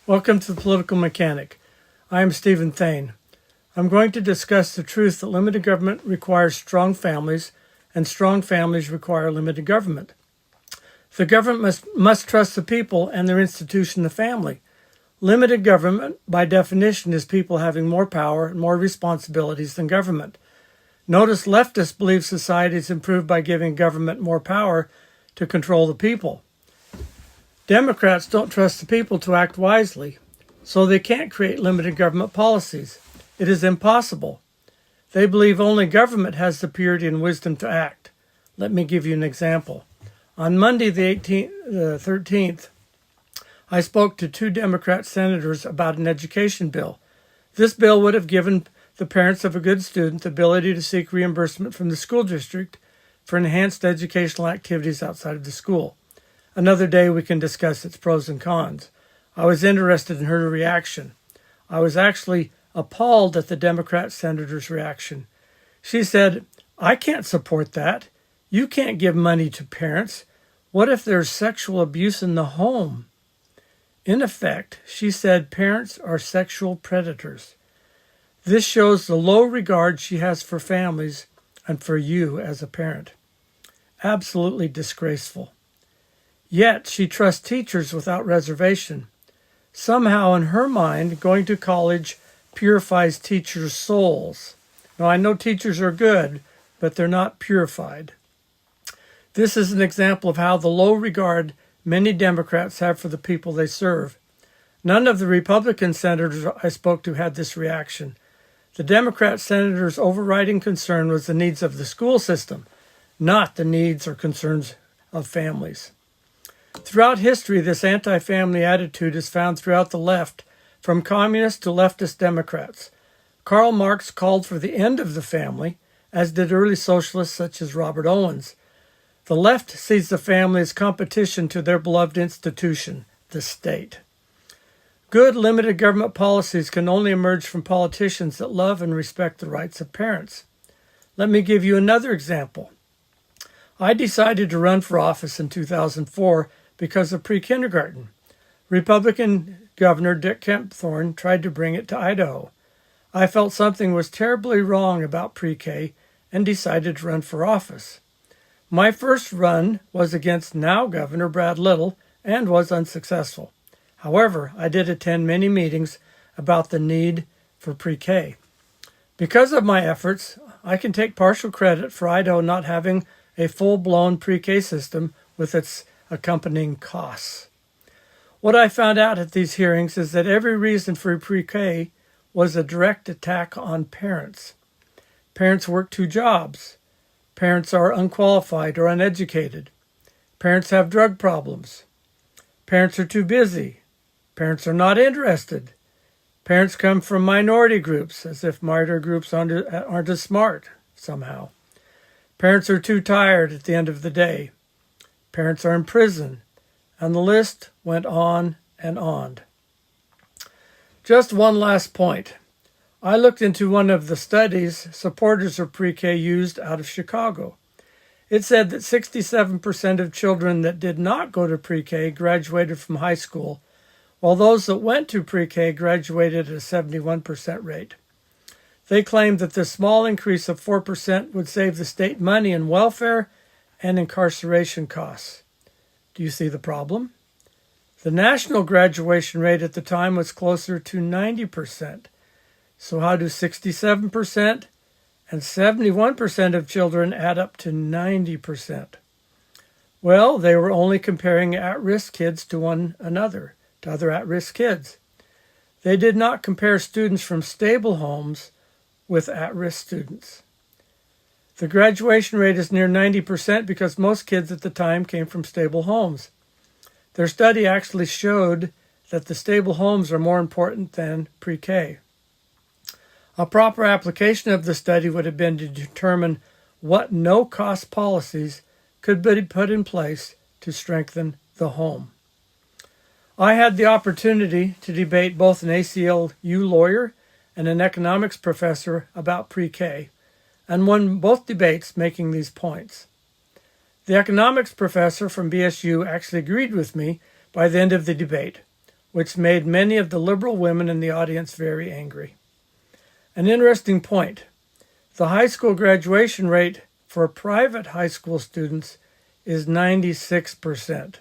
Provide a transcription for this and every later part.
Welcome to the Political Mechanic. I am Stephen Thane. I'm going to discuss the truth that limited government requires strong families, and strong families require limited government. The government must trust the people and their institution, the family. Limited government, by definition, is people having more power and more responsibilities than government. Notice leftists believe society is improved by giving government more power to control the people. Democrats don't trust the people to act wisely, so they can't create limited government policies. It is impossible. They believe only government has the purity and wisdom to act. Let me give you an example. On Monday, the 13th, I spoke to two Democrat senators about an education bill. This bill would have given the parents of a good student the ability to seek reimbursement from the school district for enhanced educational activities outside of the school. Another day we can discuss its pros and cons. I was interested in her reaction. I was actually appalled at the Democrat senator's reaction. She said, "I can't support that. You can't give money to parents. What if there's sexual abuse in the home?" In effect, she said parents are sexual predators. This shows the low regard she has for families and for you as a parent. Absolutely disgraceful. Yet she trusts teachers without reservation. Somehow in her mind, going to college purifies teachers' souls. Now I know teachers are good, but they're not purified. This is an example of how the low regard many Democrats have for the people they serve. None of the Republican senators I spoke to had this reaction. The Democrat senator's overriding concern was the needs of the school system, not the needs or concerns of families. Throughout history, this anti-family attitude is found throughout the left, from communists to leftist Democrats. Karl Marx called for the end of the family, as did early socialists such as Robert Owens. The left sees the family as competition to their beloved institution, the state. Good limited government policies can only emerge from politicians that love and respect the rights of parents. Let me give you another example. I decided to run for office in 2004 because of pre-kindergarten. Republican Governor Dick Kempthorne tried to bring it to Idaho. I felt something was terribly wrong about pre-K and decided to run for office. My first run was against now Governor Brad Little and was unsuccessful. However, I did attend many meetings about the need for pre-K. Because of my efforts, I can take partial credit for Idaho not having a full-blown pre-K system with its accompanying costs. What I found out at these hearings is that every reason for pre-K was a direct attack on parents. Parents work two jobs. Parents are unqualified or uneducated. Parents have drug problems. Parents are too busy. Parents are not interested. Parents come from minority groups, as if minority groups aren't as smart somehow. Parents are too tired at the end of the day. Parents are in prison. And the list went on and on. Just one last point. I looked into one of the studies supporters of pre-K used out of Chicago. It said that 67% of children that did not go to pre-K graduated from high school, while those that went to pre-K graduated at a 71% rate. They claimed that this small increase of 4% would save the state money in welfare and incarceration costs. Do you see the problem? The national graduation rate at the time was closer to 90%. So how do 67% and 71% of children add up to 90%? Well, they were only comparing at-risk kids to one another, to other at-risk kids. They did not compare students from stable homes with at-risk students. The graduation rate is near 90% because most kids at the time came from stable homes. Their study actually showed that the stable homes are more important than pre-K. A proper application of the study would have been to determine what no-cost policies could be put in place to strengthen the home. I had the opportunity to debate both an ACLU lawyer and an economics professor about pre-K, and won both debates making these points. The economics professor from BSU actually agreed with me by the end of the debate. which made many of the liberal women in the audience very angry. An interesting point: the high school graduation rate for private high school students is 96%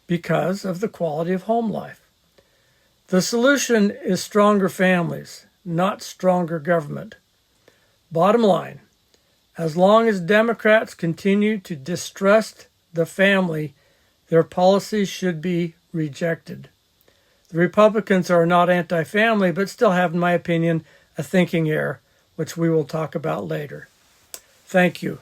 because of the quality of home life. The solution is stronger families, not stronger government. Bottom line, as long as Democrats continue to distrust the family, their policies should be rejected. The Republicans are not anti-family, but still have, in my opinion, a thinking error, which we will talk about later. Thank you.